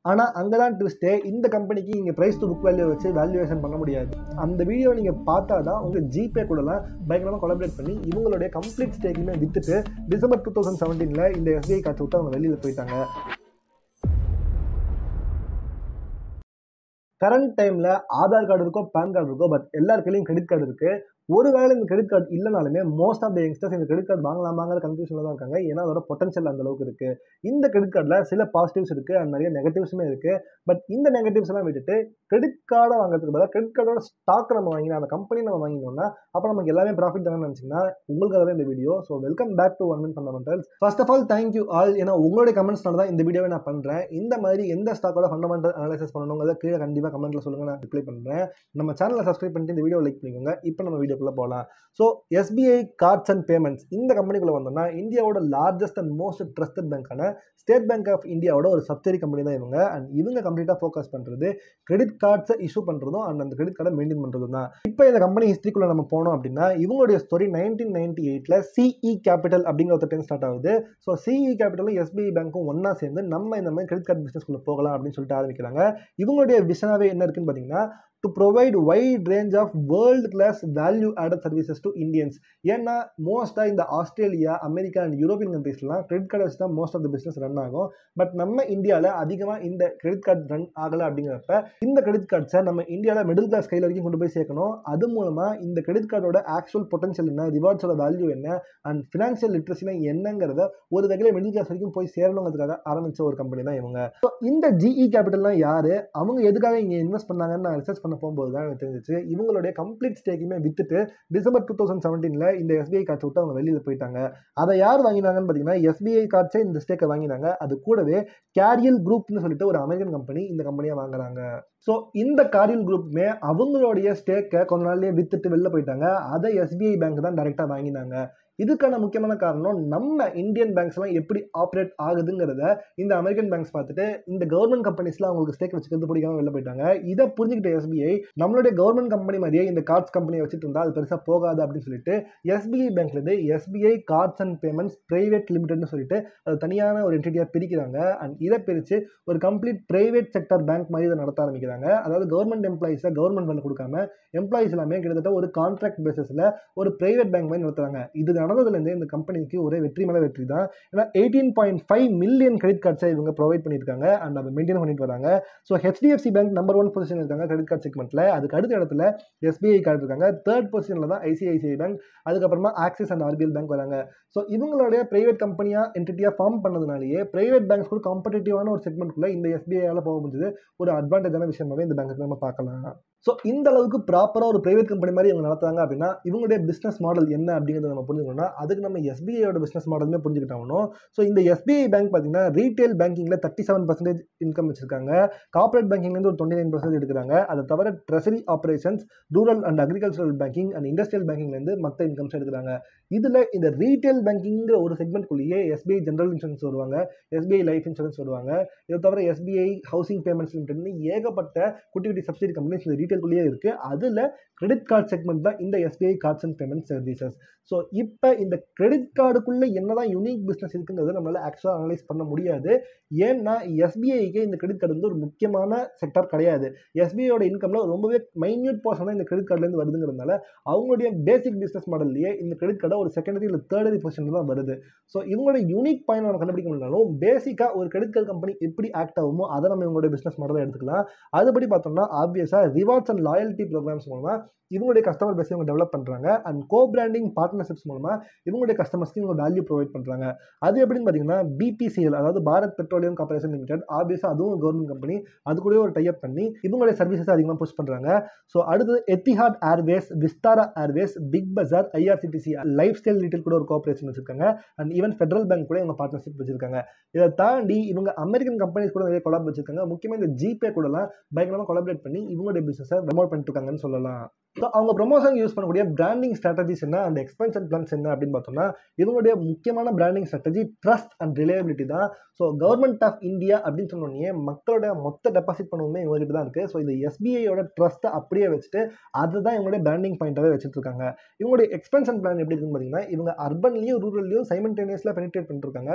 ஆனா அங்க தான் ட்விஸ்டே. இந்த கம்பெனிக்கு நீங்க பிரைஸ் டு புக் வேல்யூ வச்சு வேல்யூவேஷன் பண்ண முடியாது. அந்த வீடியோ நீங்க பார்த்தா தான் உங்க ஜிபே கூடலாம் பயங்கரமா கொலாபரேட் பண்ணி இவங்களுடைய கம்ப்ளீட் ஸ்டேக்குமே வித்துட்டு டிசம்பர் 2017 இந்த எஸ்பிஐ கார்டு விட்டு அவங்க வெளியில போயிட்டாங்க. கரண்ட் டைம்ல ஆதார் கார்டு இருக்கோ, பேன் கார்டு இருக்கோ, பட் எல்லார் கையிலையும் கிரெடிட் கார்டு இருக்கு. ஒருவேளை இந்த கிரெடிட் கார்டு இல்லைனாலுமே மோஸ்ட் ஆஃப் த யங்ஸ்டர்ஸ் இந்த கிரெடிட் கார்டு வாங்கலாமாங்கிற கன்ஃபியூஷன்ல தான் இருக்காங்க. ஏன்னா அதோட பொட்டன்ஷியல் அந்த அளவுக்கு இருக்கு. இந்த கிரெடிட் கார்டுல சில பாசிட்டிவ்ஸ் இருக்கு அண்ட் நிறைய நெகட்டிவ்ஸுமே இருக்கு. பட் இந்த நெகட்டிவ்ஸ் எல்லாம் விட்டுட்டு கிரெடிட் கார்டை வாங்குறதுக்கு பதிலாக கிரெடிட் கார்டோட ஸ்டாக் நம்ம வாங்கினா அந்த கம்பெனி நம்ம வாங்கினோம்னா அப்போ நமக்கு எல்லாமே ப்ராஃபிட் தானே நினைச்சீங்கன்னா உங்களுக்காக தான் இந்த video. So welcome back to one minute fundamentals. First of all thank you all. ஏன்னா உங்களுடைய கமெண்ட்ஸ்னால தான் இந்த வீடியோவை நான் பண்றேன். இந்த மாதிரி எந்த ஸ்டாக்கோட ஃபண்டமெண்டல் அனாலிசிஸ் பண்ணணுங்கிறத கீழே கண்டிப்பாக கமெண்ட்ல சொல்லுங்க, நான் ரிப்ளை பண்றேன். நம்ம சேனலை சப்ஸ்கிரைப் பண்ணிட்டு இந்த வீடியோ லைக் பண்ணிக்கோங்க. இப்போ நம்ம வீடியோக்குள்ள போகலாம். So SBI cards and payments இந்த கம்பெனிக்குள்ள வந்தோம்னா இந்தியாவோட லார்ஜஸ்ட் அண்ட் மோஸ்ட் ட்ரஸ்டட் பேங்கான ஸ்டேட் பேங்க் ஆஃப் இந்தியாவோட ஒரு சப்சிடரி கம்பெனி தான் இவங்க. அண்ட் இவங்க கம்ப்ளீட்டாக ஃபோக்கஸ் பண்ணுறது கிரெடிட் கார்ட்ஸை இஷ்யூ பண்ணுறதும் அண்ட் அந்த கிரெடிட் கார்டை மெயின்டைன் பண்ணுறதும் தான். இப்போ இந்த கம்பெனி ஹிஸ்ட்ரிக்குள்ள நம்ம போனோம் அப்படின்னா இவங்களுடைய ஸ்டோரி 1998 சிஇ கேபிட்டல் அப்படிங்கிற ஒரு டைம் ஸ்டார்ட் ஆகுது. ஸோ சிஇ கேபிட்டலும் எஸ்பிஐ பேங்க்கும் ஒன்னா சேர்ந்து நம்ம இந்த மாதிரி கிரெடிட் கார்டு பிசினஸ்க்குள்ள போகலாம் அப்படின்னு சொல்லிட்டு ஆரம்பிக்கிறாங்க. இவங்களுடைய விஷனாவே என்ன இருக்குன்னு பார்த்தீங்கன்னா to provide wide range of world class value added services to Indians. ஏன்னா மோஸ்டா இந்த ஆஸ்திரேலியா, அமெரிக்கா அண்ட் யூரோப்பியன் கண்ட்ரீஸ்லாம் கிரெடிட் கார்டு வச்சு தான் most of the business run ஆகும். பட் நம்ம இந்தியாவில் அதிகமாக இந்த கிரெடிட் கார்டு ரன் ஆகலை. அப்படிங்கிறப்ப இந்த கிரெடிட் கார்ட்ஸை நம்ம இந்தியாவில் மிடில் கிளாஸ் கையில் வரைக்கும் கொண்டு போய் சேர்க்கணும். அது மூலமாக இந்த கிரெடிட் கார்டோட ஆக்சுவல் பொட்டன்ஷியல் என்ன, ரிவார்ட்ஸோட வேல்யூ என்ன அண்ட் ஃபினான்ஷியல் லிட்ரஸினா என்னங்கிறத ஒரு வகையில் மிடில் கிளாஸ் வரைக்கும் போய் சேரணுங்கிறதுக்காக ஆரம்பிச்ச ஒரு கம்பெனி தான் இவங்க. ஸோ இந்த ஜிஇ கேபிட்டல்லாம் யாரு, அவங்க எதுக்காக இங்கே இன்வெஸ்ட் பண்ணாங்கன்னு நான் ரிசர்ச் போகும்போது தான் எனக்கு தெரிஞ்சிச்சு. இவங்களுடைய கம்ப்ளீட் ஸ்டேக்குமே வித்துட்டு டிசம்பர் 2017 இந்த எஸ்பிஐ கார்ட்ஸ் விட்டு அவங்க வெளியில போயிட்டாங்க. அதை யார் வாங்கினாங்கன்னு பார்த்தீங்கன்னா எஸ்பிஐ கார்ட்ஸே இந்த ஸ்டேக்கை வாங்கினாங்க. அது கூடவே கேரியல் குரூப்னு சொல்லிட்டு ஒரு அமெரிக்கன் கம்பெனி இந்த கம்பெனியை வாங்குறாங்க. ஸோ இந்த காரியல் குரூப்புமே அவங்களுடைய ஸ்டேக்கை கொஞ்ச நாள்லயே வித்துட்டு வெளில போயிட்டாங்க. அதை எஸ்பிஐ பேங்க் தான் டைரக்டா வாங்கினாங்க. இதுக்கான முக்கியமான காரணம் நம்ம இந்தியன் பேங்க்ஸ் எல்லாம் எப்படி ஆப்ரேட் ஆகுதுங்கிறத இந்த அமெரிக்கன் பேங்க்ஸ் பார்த்துட்டு இந்த கவர்மெண்ட் கம்பெனிஸ்ல அவங்களுக்கு ஸ்டேக் வச்சுக்கிறது பிடிக்காம வெளில போயிட்டாங்க. இதை புரிஞ்சுக்கிட்ட எஸ்பிஐ நம்மளுடைய கவர்மெண்ட் கம்பெனி மாதிரியே இந்த கார்ட்ஸ் கம்பெனியை வச்சுட்டு இருந்தா அது பெருசா போகாது அப்படின்னு சொல்லிட்டு எஸ்பிஐ பேங்க்ல இருந்து SBI cards and payments private லிமிடெட்னு சொல்லிட்டு அது தனியான ஒரு என்டிட்டியா பிரிக்கிறாங்க. அண்ட் இதை பிரிச்சு ஒரு கம்ப்ளீட் பிரைவேட் செக்டர் பேங்க் மாதிரி இதை நடத்த ஆரம்பிக்கிறாங்க. அதாவது கவர்மெண்ட் எம்ப்ளாயிஸை கவர்மெண்ட் வேலை கொடுக்காம எம்ப்ளாயிஸ் எல்லாமே கிட்டத்தட்ட ஒரு கான்ட்ராக்ட் பேசிஸ்ல ஒரு பிரைவேட் பேங்க் மாதிரி நடத்துறாங்க. இது நடந்ததுலேருந்து இந்த கம்பெனிக்கு ஒரே வெற்றி மேல வெற்றி தான். ஏன்னா 18.5 மில்லியன் கிரெடிட் கார்ட்ஸை இவங்க ப்ரொவைட் பண்ணியிருக்காங்க அண்ட் அதை மெயின்டைன் பண்ணிட்டு வராங்க. So HDFC bank number 1 position இருக்காங்க கிரெடிட் கார்டு செக்மெண்ட்ல. அதுக்கு அடுத்த இடத்துல எஸ்பிஐ கார்டு இருக்காங்க. தேர்ட் பொசிஷன்ல தான் ஐசிஐசிஐ பேங்க், அதுக்கப்புறமா ஆக்சிஸ் அண்ட் ஆர்பிஎல் பேங்க் வராங்க. ஸோ இவங்களுடைய பிரைவேட் கம்பெனியா என்டிட்டியா ஃபார்ம் பண்ணதுனாலேயே பிரைவேட் பேங்க்ஸ் கூட காம்படிட்டிவான ஒரு செக்மெண்ட்குள்ள இந்த எஸ்பிஐயால போக முடிஞ்சது. ஒரு அட்வான்டேஜான விஷயமாவே இந்த பேங்க்கு நம்ம பார்க்கலாம். ஸோ இந்த அளவுக்கு ப்ராப்பராக ஒரு பிரைவேட் கம்பெனி மாதிரி இவங்க நடத்துறாங்க அப்படின்னா இவங்களுடைய பிஸ்னஸ் மாடல் என்ன அப்படிங்கிறத நம்ம புரிஞ்சுக்கணும்னா அதுக்கு நம்ம எஸ்பிஐயோட பிஸ்னஸ் மாடலுமே புரிஞ்சுக்கிட்டாகணும். ஸோ இந்த எஸ்பிஐ பேங்க் பார்த்தீங்கன்னா ரீட்டைல் பேங்கிங்ல 37% இன்கம் வச்சிருக்காங்க. கார்பரேட் பேங்கிங்லேருந்து ஒரு 29% எடுக்கிறாங்க. அதை தவிர treasury operations, rural and agricultural banking and industrial பேங்கிங்லேருந்து மற்ற இன்கம்ஸ் எடுக்கிறாங்க. இதுல இந்த ரீட்டைல் பேங்கிங்கிற ஒரு செக்மெண்ட்குள்ளேயே எஸ்பிஐ ஜெனரல் இன்சூரன்ஸ் வருவாங்க, எஸ்பிஐ லைஃப் இன்சூரன்ஸ் வருவாங்க. இதை தவிர எஸ்பிஐ ஹவுசிங் பேமெண்ட்ஸ் லிமிடெட்னு ஏகப்பட்ட குட்டி குட்டி சப்சிடி கம்பெனிஸ் ரீட்டைல்குள்ளேயே இருக்கு. அதுல கிரெடிட் கார்டு செக்மெண்ட் தான் இந்த SBI cards and payment services. So இப்போ இந்த கிரெடிட் கார்டுக்குள்ள என்னதான் யூனிக் பிஸ்னஸ் இருக்குங்கிறது நம்மளால ஆக்சுவலாக அனலைஸ் பண்ண முடியாது. ஏன்னா எஸ்பிஐக்கு இந்த கிரெடிட் கார்டு வந்து ஒரு முக்கியமான செக்டர் கிடையாது. எஸ்பிஐயோட இன்கம்ல ரொம்பவே மைன்யூட் போர்ஷன் தான் இந்த கிரெடிட் கார்டுலேருந்து வருதுங்கிறதுனால அவங்களுடைய பேசிக் பிஸ்னஸ் மாடல்லையே இந்த கிரெடிட் கார்டை ஒரு செகண்டரி இல்லை தேர்டரி பொசிஷன் தான் வருது. ஸோ இவங்களோட யூனிக் பாயிண்ட் நம்ம கண்டுபிடிக்க முடியலாலும் பேசிக்காக ஒரு கிரெடிட் கார்டு கம்பெனி எப்படி ஆக்ட் ஆகுமோ அதை நம்ம இவங்களுடைய பிஸ்னஸ் மாடலை எடுத்துக்கலாம். அதுபடி பார்த்தோம்னா ஆப்வியஸாக ரிவார்ட்ஸ் அண்ட் லாயல்ட்டி ப்ரோக்ராம்ஸ் மூலமா இவங்களுடைய கஸ்டமர் பேஸ் இவங்க டெவலப் பண்ணுறாங்க. அண்ட் கோ பிராண்டிங் பார்ட்னர்ஷிப்ஸ் மூலமா இவங்களுடைய கஸ்டமர்ஸ்க்கு இவங்க வேல்யூ ப்ரொவைட் பண்ணுறாங்க. அது எப்படின்னு பார்த்தீங்கன்னா பிபிசிஎல், அதாவது பாரத் பெட்ரோலியம் கார்பரேஷன் லிமிடெட், ஆப்வியஸாக அதுவும் கவர்மெண்ட் கம்பெனி, அது கூட ஒரு டைப் பண்ணி இவங்களுடைய சர்வீசஸ் அதிகமாக புஷ் பண்ணுறாங்க. ஸோ அடுத்தது Etihad Airways, Vistara airways, big bazaar, IRCTC lifestyle retail கூட ஒரு கோஆபரேஷன் வச்சிருக்காங்க. அண்ட் ஈவன் ஃபெடரல் பேங்க் கூட இவங்க பார்ட்னர்ஷிப் வச்சிருக்காங்க. இதை தாண்டி இவங்க அமெரிக்கன் கம்பெனிஸ் கூட நிறைய கொலாப் வச்சிருக்காங்க. முக்கியமாக இந்த ஜிபே கூடலாம் பயங்கரமாக கொலாபரேட் பண்ணி இவங்களுடைய பிசினஸ் பிஸ்னஸை ப்ரமோட் பண்ணிட்டு இருக்காங்கன்னு சொல்லலாம். ஸோ அவங்க ப்ரொமோஷன் யூஸ் பண்ணக்கூடிய பிராண்டிங் ஸ்ட்ராட்டஜிஸ் என்ன அண்ட் எக்ஸ்பென்ஷன் பிளான்ஸ் என்ன அப்படின்னு பார்த்தோம்னா, இவங்களுடைய முக்கியமான branding strategy trust and reliability தான். ஸோ கவர்மெண்ட் ஆஃப் இந்தியா அப்படின்னு சொன்னோடனே மக்களோட மொத்த டெபாசிட் பண்ணுவோமே இவங்ககிட்ட தான் இருக்குது. ஸோ இந்த எஸ்பிஐயோட ட்ரஸ்ட்டை அப்படியே வச்சுட்டு அதுதான் இவங்களுடைய பிராண்டிங் பாயிண்டாகவே வச்சுட்டு இருக்காங்க. இவங்களுடைய எக்ஸ்பென்ஷன் பிளான் எப்படி இருக்குன்னு பார்த்தீங்கன்னா, இவங்க அர்பன்லையும் ரூரல்லையும் சைமல்டேனியஸில் பெனிட்ரேட் பண்ணிட்டு இருக்காங்க.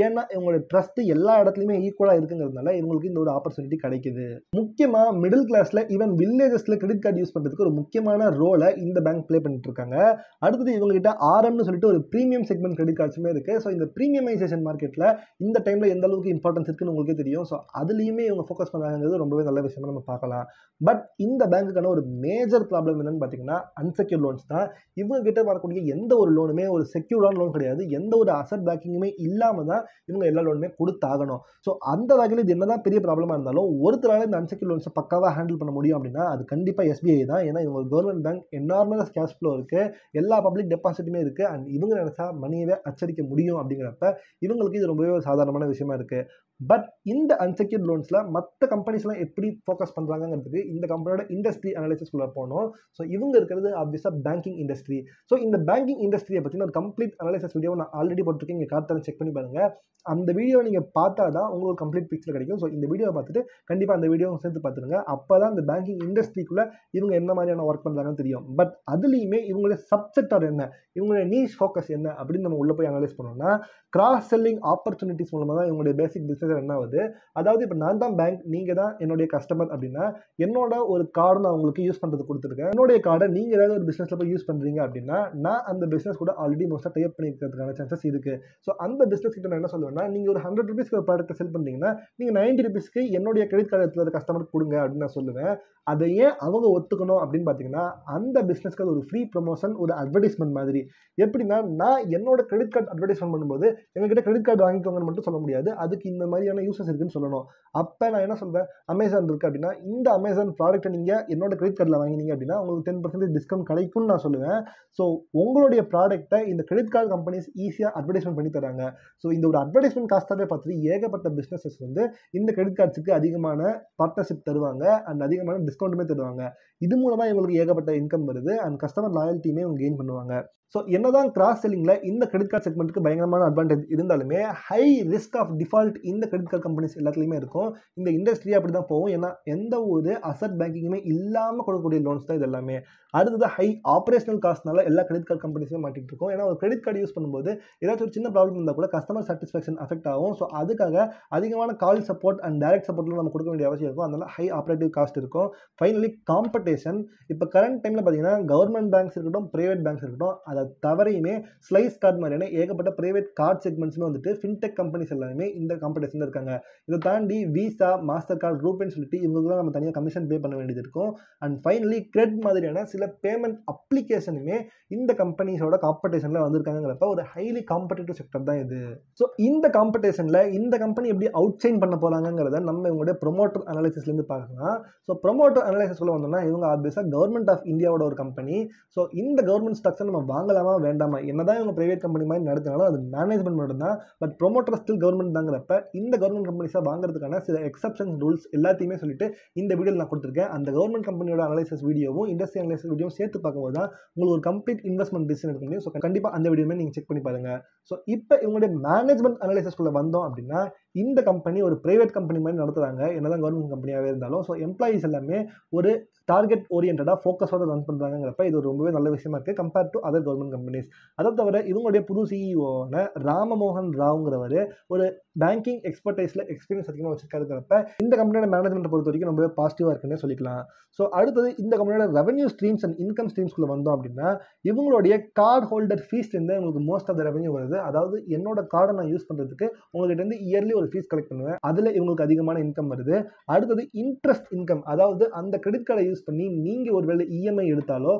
ஏன்னா இவங்களுடைய ட்ரஸ்ட் எல்லா இடத்துலையுமே ஈக்குவலாக இருக்குங்கிறதுனால இவங்களுக்கு இந்த ஒரு ஆப்பர்ச்சுனிட்டி கிடைக்குது. முக்கியமாக மிடில் கிளாஸில் ஈவன் வில்லேஜஸில் கிரெடிட் கார்டு யூஸ் பண்ணுறதுக்கு ஒரு முக்கியமான ரோலை இந்த பேங்க் ப்ளே பண்ணிட்டு இருக்காங்க. அடுத்தது இவங்ககிட்ட ஆர்எம்னு சொல்லிட்டு ஒரு ப்ரீமியம் செக்மெண்ட் கிரெடிட் கார்ட்ஸுமே இருக்குது. ஸோ இந்த ப்ரீமியமைசேஷன் மார்க்கெட்டில் இந்த டைமில் எந்த அளவுக்கு இம்பார்ட்டன்ஸ் இருக்குன்னு உங்களுக்கே தெரியும். ஸோ அதுலேயுமே இவங்க ஃபோக்கஸ் பண்ணுறாங்கிறது ரொம்பவே நல்ல விஷயமா நம்ம பார்க்கலாம். பட் இந்த பேங்க்குக்கான ஒரு மேஜர் ப்ராப்ளம் என்னன்னு பார்த்தீங்கன்னா அன்செக்யூர் லோன்ஸ் தான். இவங்க கிட்ட வரக்கூடிய எந்த ஒரு லோனுமே ஒரு செக்யூர்டான லோன் கிடையாது. எந்த ஒரு அசட் பேக்கிங்குமே இல்லாமல் தான் இவங்க எல்லா லோனுமே கொடுத்தாகணும். ஸோ அந்த வகையில் இது என்னதான் பெரிய ப்ராப்ளமாக இருந்தாலும் ஒருத்தரால இந்த அன்செக்யூர் லோன்ஸை பக்காவாக ஹேண்டில் பண்ண முடியும் அப்படின்னா அது கண்டிப்பாக எஸ்பிஐ தான். ஏன்னா இவங்க கவர்மெண்ட் பேங்க் என்னார்மஸ் கேஷ் ஃப்ளோ இருக்குது, எல்லா பப்ளிக் டெபாசிட்டுமே இருக்குது அண்ட் இவங்க நினச்சா மணியவே அச்சடிக்க முடியும். அப்படிங்கிறப்ப இவங்களுக்கு இது ரொம்பவே ஒரு சாதாரணமான விஷயமா இருக்குது. பட் இந்த அன்செக்யூர்ட் லோன்ஸில் மற்ற கம்பெனிஸ்லாம் எப்படி ஃபோக்கஸ் பண்ணுறாங்கிறதுக்கு இந்த கம்பெனியோட இண்டஸ்ட்ரி அனாலிசிஸ்குள்ளே போனோம். ஸோ இவங்க இருக்கிறது ஆப்வியஸாக பேங்கிங் இண்டஸ்ட்ரி. ஸோ இந்த பேங்கிங் இண்டஸ்ட்ரியை பற்றின ஒரு கம்ப்ளீட் அனாலிசிஸ் வீடியோ நான் ஆல்ரெடி போட்டிருக்கேன். நீங்கள் கார்த்தாலும் செக் பண்ணி பாருங்கள். அந்த வீடியோவை நீங்கள் பார்த்தா தான் உங்களுக்கு கம்ப்ளீட் பிக்சர் கிடைக்கும். ஸோ இந்த வீடியோவை பார்த்துட்டு கண்டிப்பாக அந்த வீடியோவை சேர்த்து பார்த்துருங்க. அப்போ தான் இந்த பேங்கிங் இண்டஸ்ட்ரிக்குள்ளே இவங்க என்ன மாதிரியான ஒர்க் பண்ணுறாங்கன்னு தெரியும். பட் அதுலேயுமே இவங்களுடைய சப்செக்டர் என்ன, இவங்களுடைய நீஷ் ஃபோக்கஸ் என்ன அப்படின்னு நம்ம உள்ளே போய் அனலைஸ் பண்ணோம்னா கிராஸ் செல்லிங் ஆப்பர்ச்சுனிட்டிஸ் மூலமாக தான் இவங்களுடைய பேசிக் பிஸ்னஸ் என்ன ஆகுது. அதாவது இப்போ நான் தான் பேங்க், நீங்கள் தான் என்னுடைய கஸ்டமர் அப்படின்னா என்னோட ஒரு கார்டு நான் உங்களுக்கு யூஸ் பண்ணுறது கொடுத்துருக்கேன். என்னுடைய கார்டை நீங்கள் ஏதாவது ஒரு பிஸ்னஸில் போய் யூஸ் பண்ணுறீங்க அப்படின்னா நான் அந்த பிஸ்னஸ் கூட ஆல்ரெடி மோஸ்ட்டாக டைப் பண்ணிக்கிறதுக்கான சான்சஸ் இருக்குது. ஸோ அந்த பிஸ்னஸ் கிட்ட நான் என்ன சொல்லுவேன்னா, நீங்கள் ஒரு 100 rupees ஒரு ப்ராடக்ட்டை செல் பண்ணுறீங்கன்னா நீங்கள் 90 rupeesக்கு என்னுடைய கிரெடிட் கார்டு எடுத்து கஸ்டமருக்கு கொடுங்க அப்படின்னு நான் சொல்லுவேன். அதை ஏன் அவங்க ஒத்துக்கணும் அப்படின்னு பார்த்தீங்கன்னா அந்த பிஸ்னஸ்க்கு அது ஒரு ஃப்ரீ ப்ரொமோஷன், ஒரு அட்வர்டைஸ்மெண்ட் மாதிரி. எப்படின்னா நான் என்னோட கிரெடிட் கார்டு அட்வர்டைஸ்மெண்ட் பண்ணும்போது எங்ககிட்ட கிரெடிட் கார்டு வாங்கிக்கோங்கன்னு மட்டும் சொல்ல முடியாது, அதுக்கு இந்த மாதிரியான யூசஸ் இருக்குன்னு சொல்லணும். அப்போ நான் என்ன சொல்வேன், அமேசான் இருக்குது அப்படின்னா இந்த அமேசான் ப்ராடக்ட்டை நீங்கள் என்னோட கிரெடிட் கார்டில் வாங்கினீங்க அப்படின்னா உங்களுக்கு 10% டிஸ்கவுண்ட் கிடைக்கும்னு நான் சொல்லுவேன். ஸோ உங்களுடைய ப்ராடக்ட்டை இந்த கிரெடிட் கார்டு கம்பெனிஸ் ஈஸியாக அட்வர்டைஸ்மெண்ட் பண்ணி தராங்க. ஸோ இந்த ஒரு அட்வர்டைஸ்மெண்ட் காஸ்ட்டாகவே பார்த்துட்டு ஏகப்பட்ட பிஸ்னஸஸ் வந்து இந்த கிரெடிட் கார்ட்ஸுக்கு அதிகமான பார்ட்னர்ஷிப் தருவாங்க அண்ட் அதிகமான டிஸ்கவுண்ட்டுமே தருவாங்க. இது மூலமாக இவங்களுக்கு ஏகப்பட்ட இன்கம் வருது அண்ட் கஸ்டமர் லாயல்ட்டியுமே இவங்க கெயின் பண்ணுவாங்க. ஸோ என்னதான் கிராஸ் செல்லிங்கில் இந்த கிரெடிட் கார்டு செக்மெண்ட்டுக்கு பயங்கரமான அட்வான்டேஜ் இருந்தாலுமே ஹை ரிஸ்க் ஆஃப் டிஃபால்ட் இந்த கிரெடிட் கார்டு கம்பெனிஸ் எல்லாத்துலேயுமே இருக்கும். இந்த இண்டஸ்ட்ரி அப்படி தான் போகும். ஏன்னா எந்த ஒரு அசட் பேங்கிங்குமே இல்லாமல் கொடுக்கக்கூடிய லோன்ஸ் தான் இது எல்லாமே. அடுத்தது ஹை ஆப்ரேஷனல் காஸ்ட்னால எல்லா கிரெடிட் கார்டு கம்பெனிஸுமே மாட்டிட்டு இருக்கும். ஏன்னா ஒரு கிரெடிட் கார்டு யூஸ் பண்ணும்போது ஏதாச்சும் ஒரு சின்ன ப்ராப்ளம் இருந்தால் கூட கஸ்டமர் சாட்டிஸ்ஃபேக்ஷன் அஃபெக்ட் ஆகும். ஸோ அதுக்காக அதிகமான கால் சப்போர்ட் அண்ட் டைரக்ட் சப்போர்ட்லாம் நம்ம கொடுக்க வேண்டிய அவசியம் இருக்கும். அதனால ஹை ஆப்ரேட்டிவ் காஸ்ட் இருக்கும். Finally competition. இப்போ கரண்ட் டைமில் பார்த்தீங்கன்னா கவர்மெண்ட் பேங்க்ஸ் இருக்கட்டும், பிரைவேட் பேங்க்ஸ் இருக்கட்டும், அதை தவறையுமே ஸ்லைஸ் கார்டு மாதிரியான ஏகப்பட்ட பிரைவேட் கார்டு செக்மெண்ட்ஸுமே வந்துட்டு ஃபின்டெக் கம்பெனிஸ் எல்லாமே இந்த காம்படிஷனில் இருக்காங்க. இதை தாண்டி விசா, மாஸ்டர் கார்டு, ரூபேன்னு சொல்லிட்டு இவங்களுக்குலாம் நம்ம தனியாக கமிஷன் பே பண்ண வேண்டியது இருக்கும். அண்ட் ஃபைனலி கிரெட் மாதிரியான சில பேமெண்ட் அப்ளிகேஷனுமே இந்த கம்பெனிஸோட காம்படிஷனில் வந்திருக்காங்கிறப்ப ஒரு ஹைலி காம்படிட்டிவ் செக்டர் தான் இது. ஸோ இந்த காம்படிஷனில் இந்த கம்பெனி எப்படி அவுட் சைன் பண்ண போகிறாங்கிறத நம்ம இவங்களுடைய ப்ரொமோட்டர் அனாலிசிஸ்லேருந்து பார்க்கலாம். ஸோ ப்ரொமோட்டர் அனாலிசிஸ்ல வந்தோம்னா இவங்க ஆப்வியஸாக கவர்மெண்ட் ஆஃப் இந்தியாவோட ஒரு கம்பெனி. ஸோ இந்த கவர்மெண்ட் ஸ்டாக்ஸை நம்ம வாங்கலாமா வேண்டாமா, என்னதான் இவங்க பிரைவேட் கம்பெனி மாதிரி நடத்தினாலும் அது மேனேஜ்மெண்ட் மட்டும் தான். பட் ப்ரொமோட்டர் ஸ்டில் கவர்மெண்ட் தாங்கிறப்ப இந்த கவர்மெண்ட் கம்பெனிஸாக வாங்குறதுக்கான சில எக்ஸப்ஷன் ரூல்ஸ் எல்லாத்தையுமே சொல்லிட்டு இந்த வீடியோவில் நான் கொடுத்துருக்கேன். அந்த கவர்மெண்ட் கம்பெனியோட அனாலிசிஸ் வீடியோவும் இண்டஸ்ட்ரி அனாலிசிஸ் வீடியோவும் சேர்த்து பார்க்கும்போது தான் உங்களுக்கு ஒரு கம்ப்ளீட் இன்வெஸ்ட்மெண்ட் டிசிஷன் எடுக்க முடியும். ஸோ கண்டிப்பாக அந்த வீடியோமே நீங்கள் செக் பண்ணி பாருங்க. ஸோ இப்போ இவங்களுடைய மேனேஜ்மெண்ட் அனாலிசிஸ்குள்ளே வந்தோம் அப்படின்னா இந்த கம்பெனி ஒரு பிரைவேட் கம்பெனி மாதிரி நடத்துகிறாங்க, என்னதான் கவர்மெண்ட் கம்பெனியாகவே இருந்தாலும். ஸோ எம்ப்ளாயீஸ் எல்லாமே ஒரு டார்கெட் ஓரியன்டாக ஃபோக்கஸோட ரன் பண்ணுறாங்கிறப்ப இது ரொம்பவே நல்ல விஷயமா இருக்குது compared to other government companies. அதை தவிர இவங்களுடைய புது சிஇஓவான ராமமோகன் ராவ்ங்கிறவர் ஒரு பேங்கிங் எக்ஸ்பர்டைஸில் எக்ஸ்பீரியன்ஸ் அதிகமாக வச்சிருக்கிறப்ப இந்த கம்பெனியோட மேனேஜ்மெண்ட்டை பொறுத்த வரைக்கும் ரொம்பவே பாசிட்டிவாக இருக்குன்னே சொல்லிக்கலாம். ஸோ அடுத்தது இந்த கம்பெனியோட ரெவன்யூ ஸ்ட்ரீம்ஸ் அண்ட் இன்கம் ஸ்ட்ரீம்ஸ்குள்ளே வந்தோம் அப்படின்னா இவங்களுடைய கார்டு ஹோல்டர் ஃபீஸ்லேருந்து உங்களுக்கு மோஸ்ட் ஆஃப் த ரெவன்யூ வருது. அதாவது என்னோட கார்டை நான் யூஸ் பண்ணுறதுக்கு உங்கள்கிட்ட இருந்து இயர்லி ஒரு ஃபீஸ் கலெக்ட் பண்ணுவேன், அதில் இவங்களுக்கு அதிகமான இன்கம் வருது. அடுத்தது இன்ட்ரெஸ்ட் இன்கம், அதாவது அந்த கிரெடிட் கார்டை யூஸ் பண்ணி நீங்கள் ஒரு வேளை இஎம்ஐ எடுத்தாலோ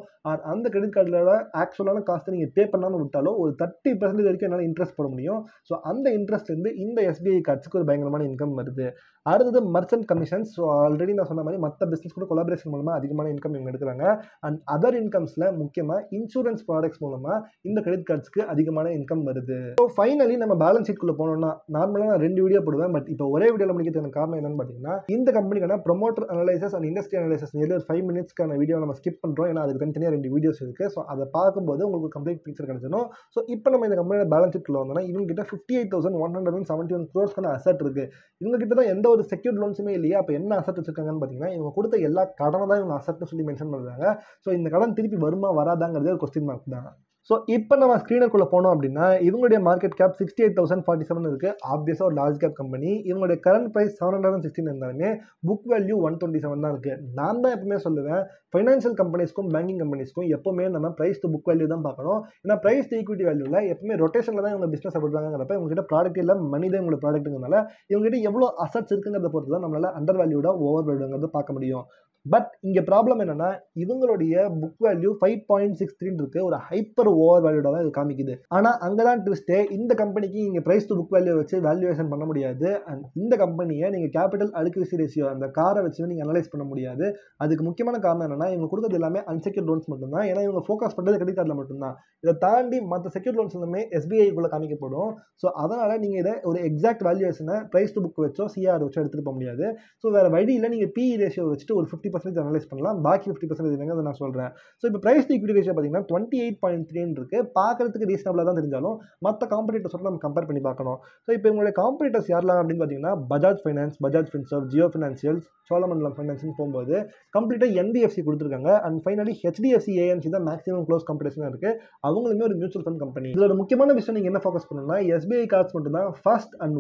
அந்த கிரெடிட் கார்டோட ஆக்சுவலான காஸ்ட்டை நீங்கள் பே பண்ணாமல் விட்டாலோ ஒரு 30% வரைக்கும் என்னால் இன்ட்ரெஸ்ட் போட முடியும். ஸோ அந்த இன்ட்ரெஸ்ட்லேருந்து இந்த எஸ்பிஐ கார்ட்ஸுக்கு ஒரு பயங்கரமான இன்கம் வருது. அடுத்தது மர்ச்சன்ட் கமிஷன்ஸ். ஸோ ஆல்ரெடி நான் சொன்ன மாதிரி மற்ற பிஸ்னஸ் கூட கொலாபரேஷன் மூலமாக அதிகமான இன்கம் இவங்க எடுக்கிறாங்க. அண்ட் அதர் இன்கம்ஸில் முக்கியமாக இன்சூரன்ஸ் ப்ராடக்ட்ஸ் மூலமாக இந்த கிரெடிட் கார்ட்ஸ்க்கு அதிகமான இன்கம் வருது. ஸோ ஃபைனலி நம்ம பேலன்ஸ் ஷீட்குள்ளே போனோம்னா நார்மலாக நான் 2 வீடியோ போடுவேன். பட் இப்போ ஒரே வீடியோவில் முடிக்கிறதுக்கு காரணம் என்னன்னு பார்த்தீங்கன்னா, இந்த கம்பெனிக்கான promoter analysis and industry analysis nearly ஒரு 5 மினிட்ஸ்க்கான வீடியோ நம்ம ஸ்கிப் பண்ணுறோம். ஏன்னா அதுக்கு தனித்தனியாக 2 வீடியோஸ் இருக்குது. ஸோ அதை பார்க்கும்போது உங்களுக்கு கம்ப்ளீட் பிக்சர் கிடைச்சிடும். ஸோ இப்போ நம்ம இந்த கம்பெனியோட பேலன்ஸ் ஷீட்குள்ளே வந்தோம்னா இவங்க கிட்ட 58,171 crores அசெட் இருக்குது. இவங்க கிட்ட தான் எந்த ஒரு செக்யூர்ட் லோன்ஸுமே இல்லையா. அப்போ என்ன அசெட் வச்சிருக்காங்கன்னு பார்த்தீங்கன்னா, இவங்க கொடுத்த எல்லா கடனை தான் இவங்க அசெட்னு சொல்லி மென்ஷன் பண்ணுறாங்க. ஸோ இந்த கடன் திருப்பி வருமா வராதாங்கிறதே ஒரு கொஸ்டின் மார்க் தான். ஸோ இப்போ நம்ம ஸ்க்ரீனுக்குள்ளே போனோம் அப்படின்னா இவங்களுடைய மார்க்கெட் கேப் 68,047 இருக்குது. ஆப்வியஸாக ஒரு லார்ஜ் கேப் கம்பெனி. இவங்களுடைய கரண்ட் ப்ரைஸ் 716 இருந்தாலுமே புக் வேல்யூ 127 தான் இருக்குது. நான் தான் எப்பவுமே சொல்லுவேன், ஃபைனான்ஷியல் கம்பெனிஸ்க்கும் பேங்கிங் கம்பெனிஸ்க்கும் எப்பவுமே நம்ம ப்ரைஸ் டு புக் வேல்யூ தான் பார்க்கணும். ஏன்னா ப்ரைஸ் டு ஈக்விட்டி வேல்யூவில் எப்பவுமே ரொட்டேஷனில் தான் இவங்க பிஸ்னஸ் பண்ணுறாங்கிறப்ப இவங்ககிட்ட ப்ராடக்ட் இல்லை, மணி தான் இவங்களோட ப்ராடக்ட்டுங்கிறதுனால இவங்ககிட்ட எவ்வளோ அசட்ஸ் இருக்குங்கிறத பொறுத்து தான் நம்மளால் அண்டர் வேல்யூடாக ஓவர் வேல்யூங்கிறத பார்க்க முடியும். பட் இங்கே ப்ராப்ளம் என்னன்னா இவங்களுடைய புக் வேல்யூ 5.63 இருக்கு. ஒரு ஹைப்பர் ஓவர் வேல்யூடாக தான் இது காமிக்குது. ஆனால் அங்கே தான் ட்விஸ்டே, இந்த கம்பெனிக்கு நீங்கள் ப்ரைஸ் டு புக் வேல்யூ வச்சு வேல்யூவேஷன் பண்ண முடியாது. அண்ட் இந்த கம்பெனியை நீங்கள் கேபிட்டல் அடிக்விசி ரேஷியோ அந்த காரை வச்சு நீங்கள் அனலைஸ் பண்ண முடியாது. அதுக்கு முக்கியமான காரணம் என்னன்னா இவங்க கொடுத்தது எல்லாமே அன்செக்யூர்ட் லோன்ஸ் மட்டும்தான். ஏன்னா இவங்க ஃபோக்கஸ் பண்ணுறது கிரெடிட் கார்டில் மட்டும்தான். இதை தாண்டி மற்ற செக்யூர்ட் லோன்ஸ் எல்லாமே SBI-குள்ளே காமிக்கப்படும். ஸோ அதனால் நீங்கள் இதை ஒரு எக்ஸாக்ட் வேல்யூவேஷனை ப்ரைஸ் டு புக் வச்சோ சிஆர் வச்சோ எடுத்துகிட்டு போக முடியாது. ஸோ வேறு வழியில் நீங்கள் PE ரேஷியோ வச்சுட்டு ஒரு 50% அனலைஸ் பண்ணலாம். பாக்கி 50% என்னங்க நான் சொல்கிறேன். ஸோ இப்போ ப்ரைஸ் டு ஈக்விட்டி ரேஷியோ பார்த்தீங்கன்னா 28.3 இருக்குது. பார்க்கறதுக்கு ரீசனபிளாக தான் தெரிஞ்சாலும் மற்ற காம்படிட்டர்ஸோட நம்ம கம்பேர் பண்ணி பார்க்கணும். ஸோ இப்போ இவங்களுடைய காம்படிட்டர்ஸ் யாரெல்லாம் அப்படின்னு பார்த்தீங்கன்னா பஜாஜ் ஃபைனான்ஸ், பஜாஜ் ஃபின்சர்வ், ஜியோ ஃபினான்ஷியல்ஸ், சோழமண்டலம் ஃபைனான்ஸ்னு போகும்போது கம்ப்ளீட்டாக NBFC கொடுத்துருக்காங்க. அண்ட் ஃபைனலி HDFC AMC தான் மேக்ஸிமம் க்ளோஸ் காம்படிஷனாக இருக்குது. அவங்களுமே ஒரு மியூச்சுவல் ஃபண்ட் கம்பெனி. இதில் ஒரு முக்கியமான விஷயம் நீங்கள் என்ன ஃபோக்கஸ் பண்ணணும்னா SBI கார்ட்ஸ் மட்டும் தான் first and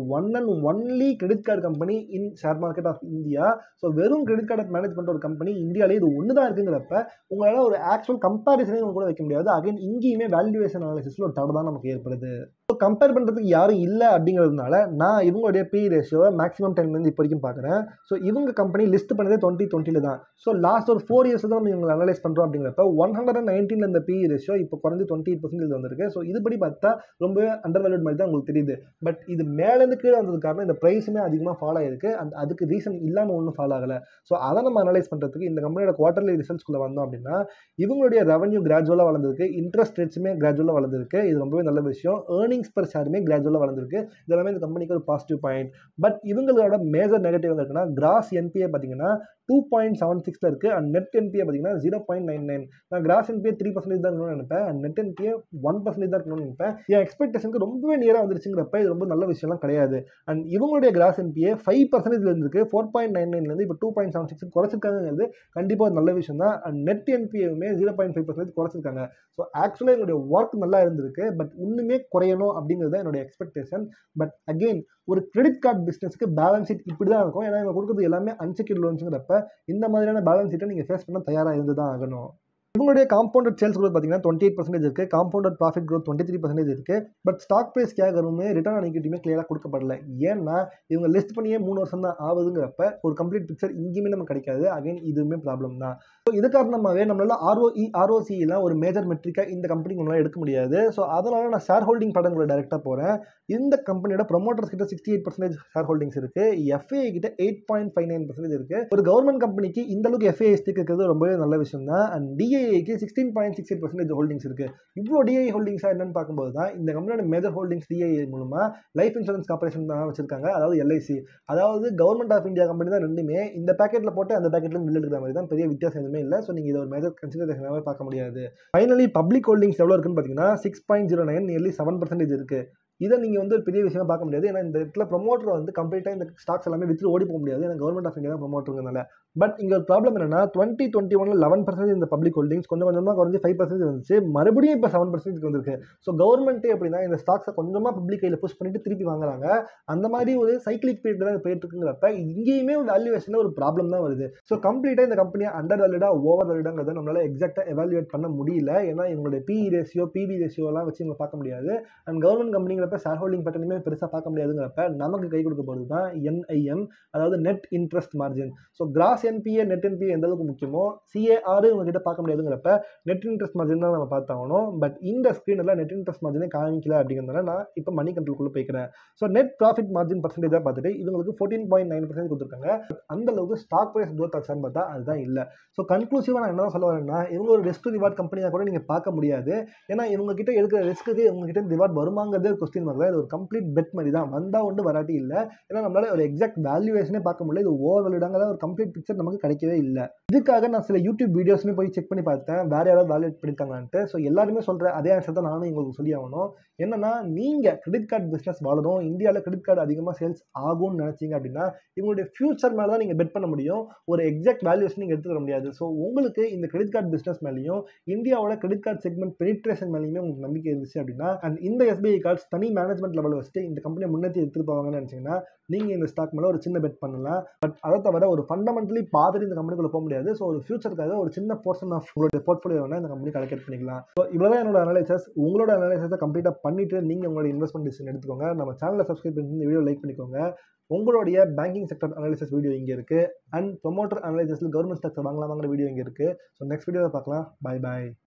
only credit card company in share market of India. So வெறும் கிரெடிட் கார்டை மேனேஜ் பண்ணுற ஒரு கம்பெனி இந்தியாவிலே இது ஒன்று தான் இருக்குங்கிறப்ப உங்களால் ஒரு ஆக்சுவல் கம்பேரிசனே கூட வைக்க முடியாது. அகைன் இங்கேயுமே வேல்யூவேஷன் அனாலிசிஸில் ஒரு தடை தான் நமக்கு ஏற்படுது. ஸோ கம்பேர் பண்ணுறதுக்கு யாரும் இல்லை அப்படிங்கிறதுனால நான் இவங்களுடைய PE ரேஷியோவை மேக்ஸிமம் 10 இப்போ வரைக்கும் பார்க்குறேன். ஸோ இவங்க கம்பெனி லிஸ்ட் பண்ணதே 2020 தான். ஸோ லாஸ்ட் ஒரு 4 இயர்ஸ் தான் நம்ம இவங்க அனலைஸ் பண்ணுறோம். அப்படிங்கிறப்ப 119 இந்த PE ரேஷியோ இப்போ குறைஞ்சி 28% வந்திருக்கு. ஸோ இதுபடி பார்த்தா ரொம்பவே அண்டர் வேல்யூட் மாதிரி தான் உங்களுக்கு தெரியுது. பட் இது மேலேருந்து கீழே வந்ததுக்கு காரணம் இந்த ப்ரைஸுமே அதிகமாக ஃபாலோ ஆயிருக்கு. அண்ட் அதுக்கு ரீசன் இல்லாமல் ஒன்றும் ஃபாலோ ஆகலை. ஸோ அதை நம்ம அனலைஸ் பண்ணுறதுக்கு இந்த கம்பெனியோட குவார்டர்லி ரிசல்ட்ஸ்குள்ளே வந்தோம் அப்படின்னா இவங்களுடைய ரெவன்யூ கிராஜுவலாக வளர்ந்துருக்கு, இன்ட்ரெஸ்ட் ரேட்ஸுமே கிராஜுவலாக வளர்ந்துருக்கு. இது ரொம்பவே நல்ல விஷயம். ஏர்னிங்ஸ் பர் ஷேருமே கிராஜுவலாக வளர்ந்துருக்கு. இதெல்லாமே இந்த கம்பெனிக்கு ஒரு பாசிட்டிவ் பாயிண்ட். பட் இவங்களோட மேஜர் நெகட்டிவ் இருக்குன்னா கிராஸ் NPA பார்த்தீங்கன்னா 2.76 இருக்குது. அண்ட் நெட் NPA பார்த்தீங்கன்னா 0.99. நான் கிராஸ் NPA 3% தான் இருக்கணும்னு நினைப்பேன். அண்ட் நெட் NPA 1% தான் இருக்கணும்னு நினைப்பேன். என் எக்ஸ்பெக்டேஷனுக்கு ரொம்பவே நியராக வந்துருச்சுங்கிறப்ப இது ரொம்ப நல்ல விஷயம்லாம் கிடையாது. அண்ட் இவங்களுடைய கிராஸ் NPA 5% இருந்திருக்கு. 4.99 இப்போ 2.76 குறைச்சிருக்காங்கிறது கண்டிப்பாக ஒரு நல்ல விஷயம் தான். அண்ட் நெட் NPA-வுமே 0.5% குறைச்சிருக்காங்க. ஸோ ஆக்சுவலாக என்னுடைய ஒர்க் நல்லா இருந்திருக்கு. பட் இன்னுமே குறையணும் அப்படிங்கிறது தான் என்னுடைய எக்ஸ்பெக்டேஷன். பட் அகெயின் ஒரு கிரெடிட் கார்டு பிஸ்னஸ்க்கு பேலன்ஸ் ஷீட் இப்படி தான் இருக்கும். ஏன்னா இவங்க கொடுக்குறது எல்லாமே அன்செக்யூர்ட் லோன்ஸுங்கிறப்ப இந்த மாதிரியான பேலன்ஸ் ஷீட்டை நீங்கள் ஃபேஸ் பண்ண தயாராக இருந்து தான் ஆகணும். இவங்களுடைய காம்பவுண்டட் சேல்ஸ் growth பார்த்தீங்கன்னா 28% இருக்குது. காம்பவுண்டட் ப்ராஃபிட் growth 23% இருக்குது. பட் ஸ்டாக் ப்ரைஸ் கேகருமே ரிட்டர்ன் ஆன் ஈக்விட்டியுமே கிளியராக கொடுக்கப்படல. ஏன்னா இவங்க லிஸ்ட் பண்ணியே 3 வருஷம் தான் ஆகுதுங்கிறப்ப ஒரு கம்ப்ளீட் பிக்சர் இங்கேயுமே நமக்கு கிடைக்காது. அகைன் இதுவுமே ப்ராப்ளம் தான். ஸோ இது காரணமாகவே நம்மளால ROE ROC-லாம் ஒரு மேஜர் மெட்ரிக்காக இந்த கம்பெனிக்கு நம்மளால் எடுக்க முடியாது. ஸோ அதனால் நான் ஷேர் ஹோல்டிங் படங்களை டேரெக்டாக போகிறேன். இந்த கம்பெனியோட ப்ரொமோட்டர்ஸ் கிட்ட 68% ஷேர் ஹோல்டிங்ஸ் இருக்குது. FAI கிட்ட 8.59% இருக்குது. ஒரு கவர்மெண்ட் கம்பெனிக்கு இந்த அளவுக்கு FAI ஸ்டிக் இருக்கிறது ரொம்பவே நல்ல விஷயம் தான். அண்ட் DII-க்கு 16.68% ஹோல்டிங்ஸ் இருக்குது. இவ்வளோ DII ஹோல்டிங்ஸாக என்னன்னு பார்க்கும்போது தான் இந்த கம்பெனியோட மேஜர் ஹோல்டிங்ஸ் DII மூலமாக லைஃப் இன்சூரன்ஸ் கார்பரேஷன் தான் வச்சிருக்காங்க. அதாவது LIC, அதாவது கவர்மெண்ட் ஆஃப் இந்தியா கம்பெனி தான். ரெண்டுமே இந்த பேக்கெட்டில் போட்டு அந்த பேக்கெட்டில் பில் எடுக்கிற மாதிரி தான். பெரிய வித்தியாசம் எதுவுமே இல்லை. ஸோ நீங்கள் இதை ஒரு மேஜர் கன்சிடரேஷனாகவே பார்க்க முடியாது. ஃபைனலி பப்ளிக் ஹோல்டிங்ஸ் எவ்வளோ இருக்குன்னு பார்த்தீங்கன்னா 6.09 நியர்லி 7% இருக்குது. இதை நீங்கள் வந்து ஒரு பெரிய விஷயமா பார்க்க முடியாது. ஏன்னா இந்த இடத்துல ப்ரொமோட்டர் வந்து கம்ப்ளீட்டாக இந்த ஸ்டாக்ஸ் எல்லாமே விற்று ஓடி போக முடியாது. ஏன்னா கவர்மெண்ட் ஆஃப் இந்தியா தான் ப்ரொமோட்டருங்கனால. பட் இங்கே ஒரு ப்ராப்ளம் என்னன்னா 2021 11% இந்த பப்ளிக் ஹோல்டிங்ஸ் கொஞ்சம் கொஞ்சமாக குறைஞ்சி 5% வந்துச்சு. மறுபடியும் இப்போ 7% வந்திருக்கு. ஸோ கவர்மெண்ட்டே எப்படின்னா இந்த ஸ்டாக்ஸை கொஞ்சமாக பப்ளிக் கையில் புஷ் பண்ணிட்டு திருப்பி வாங்குறாங்க. அந்த மாதிரி ஒரு சைக்கிளிக் பீரியட் தான் போயிட்டு இருக்குங்கிறப்ப இங்கேயுமே வேல்யூவேஷனில் ஒரு ப்ராப்ளம் தான் வருது. ஸோ கம்ப்ளீட்டாக இந்த கம்பெனியை அண்டர் வேல்யூடா ஓவர் வேல்யூடாங்கிறத நம்மளால எக்ஸாக்டாக எவாலுவேட் பண்ண முடியல. ஏன்னா இவங்களுடைய PE ரேஷியோ PB ரேஷியோலாம் வச்சு இவங்க பார்க்க முடியாது. அண்ட் கவர்மெண்ட் கம்பெனிங்கிறப்ப பார்க்குறப்ப ஷேர் ஹோல்டிங் பேட்டர்னுமே பெருசாக பார்க்க முடியாதுங்கிறப்ப நமக்கு கை கொடுக்க போகிறது தான் என்ஐஎம், அதாவது net interest margin. So cross NBA net NBA எந்த அளவுக்கு முக்கியமோ சிஏஆர் உங்ககிட்ட பார்க்க முடியாதுங்கிறப்ப நெட் இன்ட்ரெஸ்ட் மார்ஜின் தான் நம்ம பார்த்தாகணும். பட் இந்த ஸ்க்ரீனில் நெட் இன்ட்ரெஸ்ட் மார்ஜினே காமிக்கல அப்படிங்கிறதுனால நான் இப்போ மணி கண்ட்ரோல்குள்ளே போய்க்கிறேன். ஸோ நெட் ப்ராஃபிட் மார்ஜின் பர்சன்டேஜாக பார்த்துட்டு இவங்களுக்கு 14.9% கொடுத்துருக்காங்க. அந்த அளவுக்கு ஸ்டாக் ப்ரைஸ் க்ரோத் ஆச்சான்னு பார்த்தா அதுதான் இல்லை. ஸோ கன்க்ளூசிவாக நான் என்ன சொல்ல வரேன்னா, இவங்க ஒரு ரிஸ்க் ரிவார்ட் கம்பெனியாக கூட நீங்கள் பார்க்க முடியாது. ஏன்னா இவங்க கிட்ட எடுக்கிற ரிஸ்க்கு இவங்ககிட்ட ரிவார்ட் வருமாங்கிறதே ஒரு கொஸ்டின் மார்க் தான். இது ஒரு கம்ப்ளீட் பெட் மாதிரி தான். வந்தால் ஒன்று வராட்டி இல்லை. ஏன்னா நம்மளால ஒரு எக்ஸாக்ட் வேல்யூவேஷனே பார்க்க முடியல. இது ஓவர் வேல்யூடாங்க ஒரு கம்ப்ளீட் பிக்சர் நமக்கு கிடைக்கவே இல்லை. இதுக்காக நான் சில யூடியூப் வீடியோஸ்மே போய் செக் பண்ணி பார்த்தேன், வேற யாராவது வேல்யூட் பண்ணியிருக்காங்கன்ட்டு. ஸோ எல்லாருமே சொல்கிற அதே ஆன்சர் தான் நானும் உங்களுக்கு சொல்லி ஆகணும். என்னன்னா, நீங்கள் கிரெடிட் கார்டு பிஸ்னஸ் வளரும், இந்தியாவில் கிரெடிட் கார்டு அதிகமாக சேல்ஸ் ஆகும்னு நினச்சிங்க அப்படின்னா இவங்களுடைய ஃபியூச்சர் மேலே தான் நீங்கள் பெட் பண்ண முடியும். ஒரு எக்ஸாக்ட் வேல்யூவேஷன் நீங்கள் எடுத்துக்க முடியாது. ஸோ உங்களுக்கு இந்த கிரெடிட் கார்டு பிஸ்னஸ் மேலேயும் இந்தியாவோட கிரெடிட் கார்டு செக்மெண்ட் பெனிட்ரேஷன் மேலேயுமே உங்களுக்கு நம்பிக்கை இருந்துச்சு அப்படின்னா, அண்ட் இந்த எஸ்பிஐ கார்ட்ஸ் தனி மேனேஜ்மெண்ட் லெவலில் வச்சுட்டு இந்த கம்பெனியை முன்னேற்றி எடுத்துட்டு போவாங்கன்னு நினச்சிங்கன்னா நீங்கள் இந்த ஸ்டாக் மேலே ஒரு சின்ன பெட் பண்ணலாம். பட் அதை தவிர ஒரு ஃபண்டமெண்டலி பார்த்துட்டு இந்த கம்பெனிக்குள்ளே போக முடியாது. ஸோ ஒரு ஃபியூச்சருக்காக ஒரு சின்ன போர்ஷன் ஆஃப் உங்களுடைய போர்ட்ஃபோலியோ வேணால் இந்த கம்பெனி கலெக்ட் பண்ணிக்கலாம். ஸோ இவ்வளோ என்னோட அனாலிசிஸ். உங்களோட அனாலிசிஸை கம்ப்ளீட்டாக பண்ணிவிட்டு நீங்கள் உங்களோட இன்வெஸ்ட்மெண்ட் டிசிஷன் எடுத்துக்கோங்க. நம்ம சேனலை சப்ஸ்கிரைப் பண்ணி இந்த வீடியோ லைக் பண்ணிக்கோங்க. உங்களுடைய பேங்கிங் செக்டர் அனாலிசிஸ் வீடியோ இங்கே இருக்குது. அண்ட் ப்ரொமோட்டர் அனாலிசிஸில் கவர்மெண்ட் ஸ்டாக்ஸ் வாங்கலாமாங்கிற வீடியோ இங்கே இருக்குது. ஸோ நெக்ஸ்ட் வீடியோவில் பார்க்கலாம். பை பாய்.